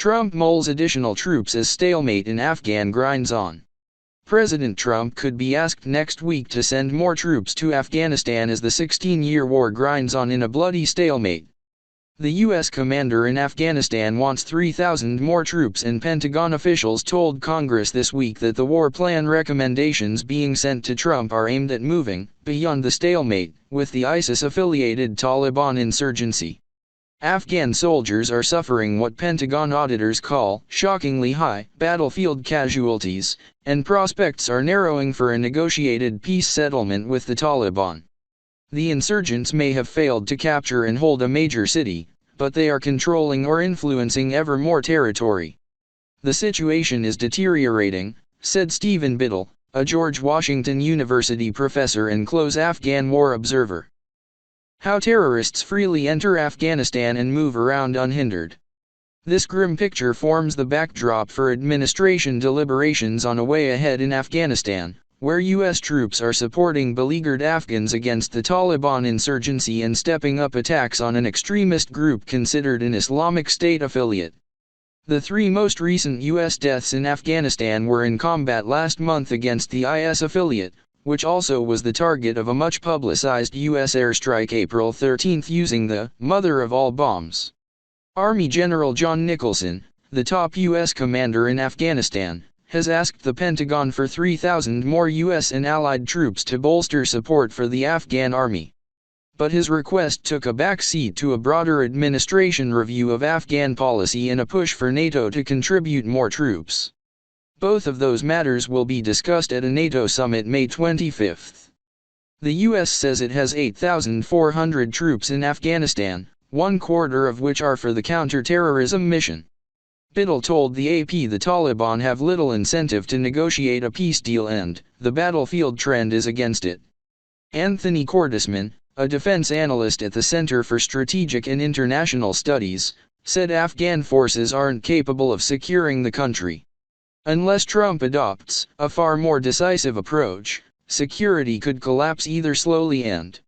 Trump mulls additional troops as stalemate in Afghan grinds on. President Trump could be asked next week to send more troops to Afghanistan as the 16-year war grinds on in a bloody stalemate. The U.S. commander in Afghanistan wants 3,000 more troops, and Pentagon officials told Congress this week that the war plan recommendations being sent to Trump are aimed at moving beyond the stalemate with the ISIS-affiliated Taliban insurgency. Afghan soldiers are suffering what Pentagon auditors call shockingly high battlefield casualties, and prospects are narrowing for a negotiated peace settlement with the Taliban. The insurgents may have failed to capture and hold a major city, but they are controlling or influencing ever more territory. The situation is deteriorating, said Stephen Biddle, a George Washington University professor and close Afghan war observer. How terrorists freely enter Afghanistan and move around unhindered. This grim picture forms the backdrop for administration deliberations on a way ahead in Afghanistan, where U.S. troops are supporting beleaguered Afghans against the Taliban insurgency and stepping up attacks on an extremist group considered an Islamic State affiliate. The three most recent U.S. deaths in Afghanistan were in combat last month against the IS affiliate, which also was the target of a much-publicized U.S. airstrike April 13 using the "mother of all bombs." Army General John Nicholson, the top U.S. commander in Afghanistan, has asked the Pentagon for 3,000 more U.S. and allied troops to bolster support for the Afghan army. But his request took a backseat to a broader administration review of Afghan policy and a push for NATO to contribute more troops. Both of those matters will be discussed at a NATO summit May 25. The U.S. says it has 8,400 troops in Afghanistan, 1/4 of which are for the counter-terrorism mission. Biddle told the AP the Taliban have little incentive to negotiate a peace deal and the battlefield trend is against it. Anthony Cordesman, a defense analyst at the Center for Strategic and International Studies, said Afghan forces aren't capable of securing the country. Unless Trump adopts a far more decisive approach, security could collapse either slowly and